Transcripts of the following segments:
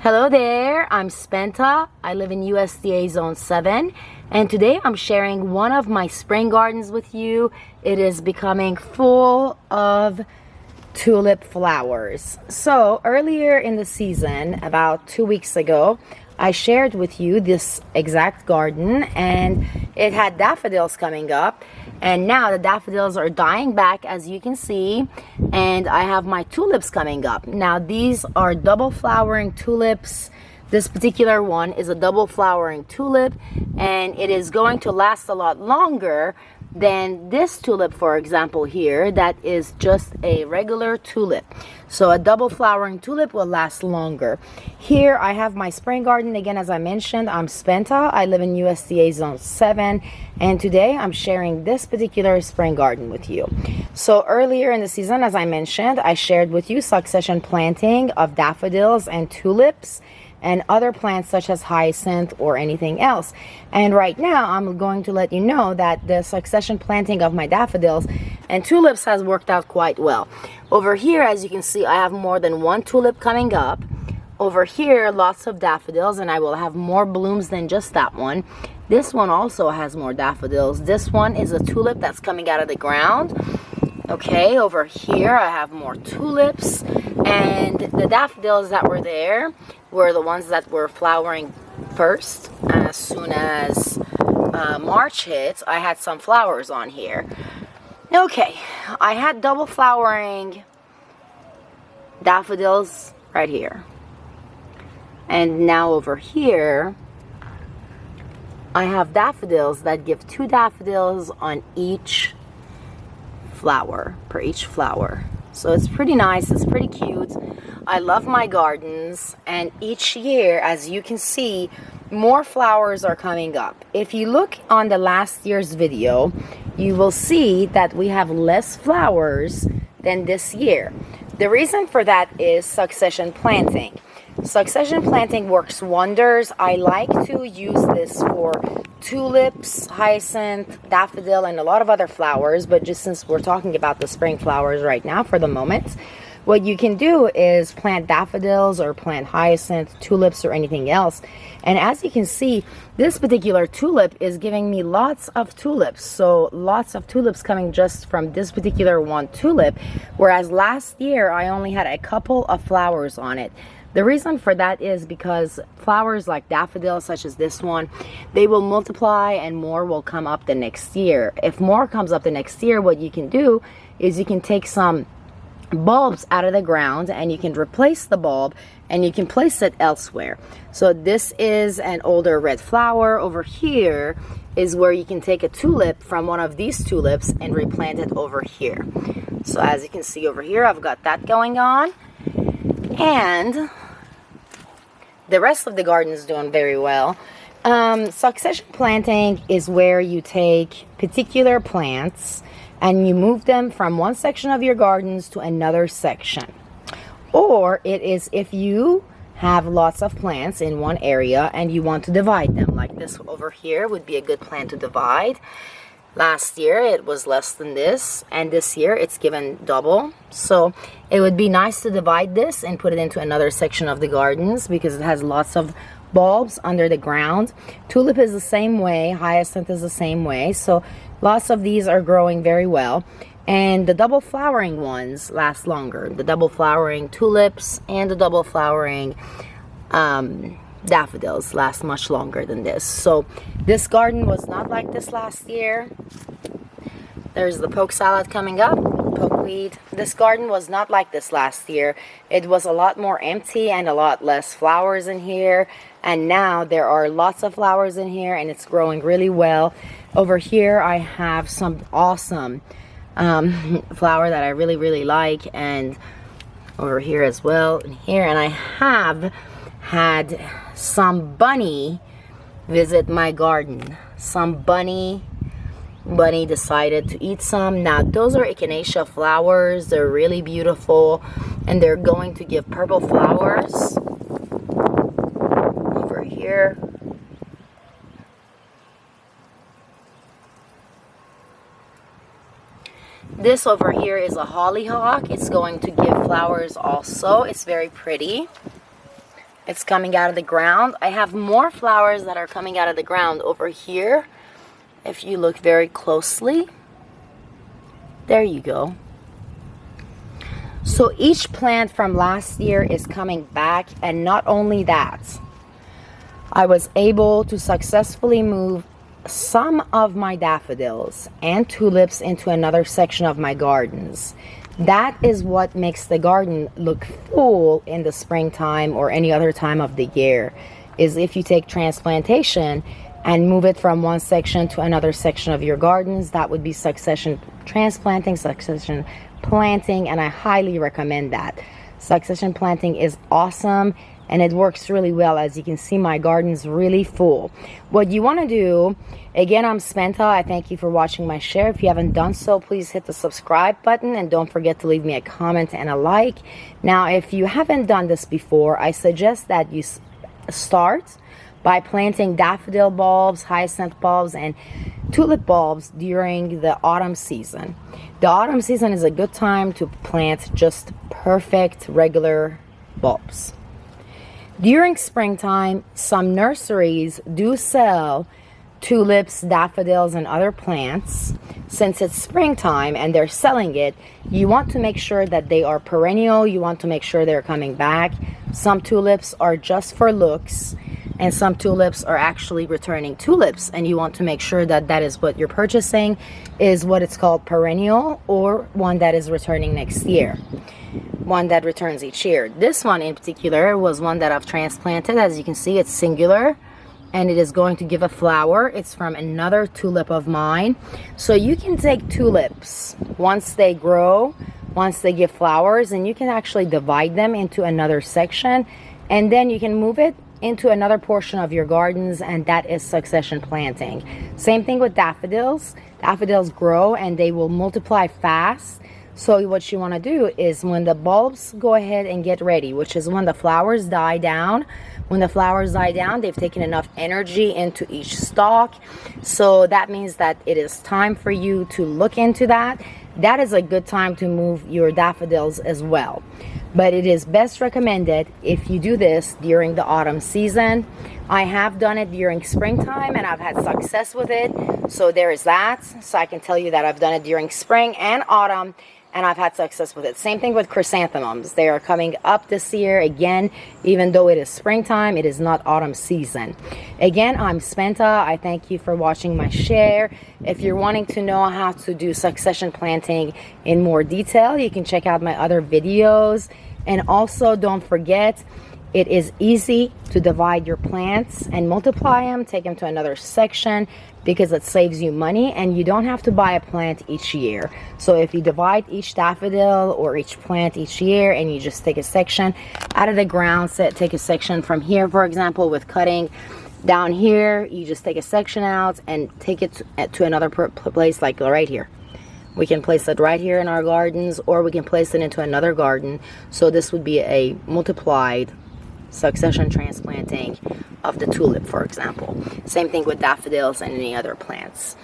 Hello there, I'm Spenta. I live in USDA Zone 7, and today I'm sharing one of my spring gardens with you. It is becoming full of tulip flowers. So earlier in the season, about 2 weeks ago, I shared with you this exact garden, and it had daffodils coming up, and now the daffodils are dying back, as you can see, and I have my tulips coming up. Now these are double flowering tulips. This particular one is a double flowering tulip, and it is going to last a lot longer than this tulip, for example, here, that is just a regular tulip. So a double flowering tulip will last longer. Here I have my spring garden. Again, as I mentioned, I'm Spenta. I live in USDA Zone 7, and today I'm sharing this particular spring garden with you. So earlier in the season, as I mentioned, I shared with you succession planting of daffodils and tulips and other plants such as hyacinth or anything else. And right now I'm going to let you know that the succession planting of my daffodils and tulips has worked out quite well. Over here, as you can see, I have more than one tulip coming up. Over here, lots of daffodils, and I will have more blooms than just that one. This one also has more daffodils. This one is a tulip that's coming out of the ground. Okay, over here I have more tulips, and the daffodils that were there were the ones that were flowering first. As soon as March hit, I had some flowers on here. Okay, I had double flowering daffodils right here, and now over here I have daffodils that give 2 daffodils on each flower, per each flower. So it's pretty nice, it's pretty cute. I love my gardens, and each year, as you can see, more flowers are coming up. If you look on the last year's video, you will see that we have less flowers than this year. The reason for that is succession planting. Succession planting works wonders. I like to use this for tulips, hyacinth, daffodil, and a lot of other flowers, but just since we're talking about the spring flowers right now for the moment, what you can do is plant daffodils or plant hyacinth, tulips, or anything else. And as you can see, this particular tulip is giving me lots of tulips. So lots of tulips coming just from this particular one tulip, whereas last year I only had a couple of flowers on it. The reason for that is because flowers like daffodils, such as this one, they will multiply and more will come up the next year. If more comes up the next year, what you can do is you can take some bulbs out of the ground and you can replace the bulb and you can place it elsewhere. So this is an older red flower. Over here is where you can take a tulip from one of these tulips and replant it over here. So as you can see over here, I've got that going on, and the rest of the garden is doing very well. Succession planting is where you take particular plants and you move them from one section of your gardens to another section. Or it is if you have lots of plants in one area and you want to divide them. Like this over here would be a good plant to divide. Last year it was less than this, and this year it's given double. So it would be nice to divide this and put it into another section of the gardens because it has lots of bulbs under the ground. Tulip is the same way, hyacinth is the same way. So lots of these are growing very well. And the double flowering ones last longer. The double flowering tulips and the double flowering daffodils last much longer than this. So this garden was not like this last year. There's the poke salad coming up, pokeweed. This garden was not like this last year. It was a lot more empty and a lot less flowers in here. And now there are lots of flowers in here and it's growing really well. Over here I have some awesome flower that I really like, and over here as well, and here. And I have had some bunny visit my garden. Some bunny decided to eat some. Now those are echinacea flowers. They're really beautiful and they're going to give purple flowers over here. This over here is a hollyhock. It's going to give flowers also. It's very pretty. It's coming out of the ground. I have more flowers that are coming out of the ground over here. If you look very closely, there you go. So each plant from last year is coming back, and not only that, I was able to successfully move some of my daffodils and tulips into another section of my gardens. That is what makes the garden look full in the springtime or any other time of the year, is if you take transplantation and move it from one section to another section of your gardens. That would be succession transplanting, succession planting, and I highly recommend that. Succession planting is awesome and it works really well. As you can see, my garden's really full. What you want to do, again, I'm Spenta. I thank you for watching my share. If you haven't done so, please hit the subscribe button and don't forget to leave me a comment and a like. Now, if you haven't done this before, I suggest that you start by planting daffodil bulbs, hyacinth bulbs, and tulip bulbs during the autumn season. The autumn season is a good time to plant just perfect regular bulbs. During springtime, some nurseries do sell tulips, daffodils, and other plants. Since it's springtime and they're selling it, you want to make sure that they are perennial. You want to make sure they're coming back. Some tulips are just for looks, and some tulips are actually returning tulips, and you want to make sure that that is what you're purchasing is what it's called perennial, or one that is returning next year, one that returns each year. This one in particular was one that I've transplanted. As you can see, it's singular and it is going to give a flower. It's from another tulip of mine. So you can take tulips once they grow, once they give flowers, and you can actually divide them into another section, and then you can move it into another portion of your gardens, and that is succession planting. Same thing with daffodils. Daffodils grow and they will multiply fast. So what you want to do is when the bulbs go ahead and get ready, which is when the flowers die down, when the flowers die down, they've taken enough energy into each stalk. So that means that it is time for you to look into that. That is a good time to move your daffodils as well. But it is best recommended if you do this during the autumn season. I have done it during springtime and I've had success with it. So there is that. So I can tell you that I've done it during spring and autumn, and I've had success with it. Same thing with chrysanthemums. They are coming up this year again. Even though it is springtime, it is not autumn season. Again, I'm Spenta. I thank you for watching my share. If you're wanting to know how to do succession planting in more detail, you can check out my other videos. And also, don't forget, it is easy to divide your plants and multiply them, take them to another section, because it saves you money and you don't have to buy a plant each year. So if you divide each daffodil or each plant each year and you just take a section out of the ground, take a section from here, for example, with cutting down here, you just take a section out and take it to another place, like right here. We can place it right here in our gardens, or we can place it into another garden. So this would be a multiplied succession transplanting of the tulip, for example. Same thing with daffodils and any other plants.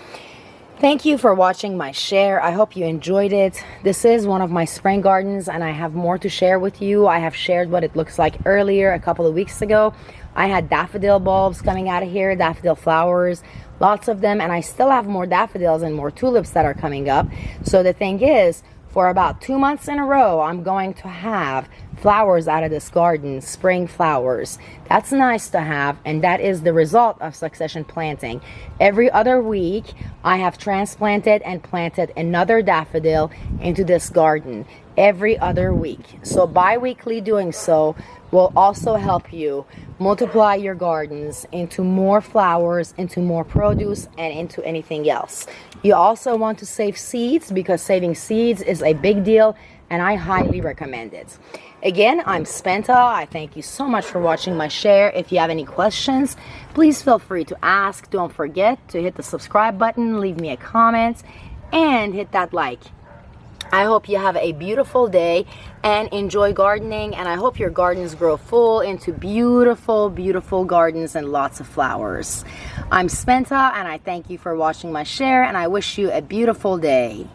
Thank you for watching my share. I hope you enjoyed it. This is one of my spring gardens and I have more to share with you. I have shared what it looks like earlier, a couple of weeks ago. I had daffodil bulbs coming out of here, daffodil flowers, lots of them, and I still have more daffodils and more tulips that are coming up. So the thing is, for about 2 months in a row, I'm going to have flowers out of this garden, spring flowers. That's nice to have, and that is the result of succession planting. Every other week, I have transplanted and planted another daffodil into this garden. Every other week. So bi-weekly doing so will also help you multiply your gardens into more flowers, into more produce, and into anything else. You also want to save seeds, because saving seeds is a big deal and I highly recommend it. Again, I'm Spenta. I thank you so much for watching my share. If you have any questions, please feel free to ask. Don't forget to hit the subscribe button, leave me a comment, and hit that like. I hope you have a beautiful day and enjoy gardening, and I hope your gardens grow full into beautiful, beautiful gardens and lots of flowers. I'm Spenta, and I thank you for watching my share, and I wish you a beautiful day.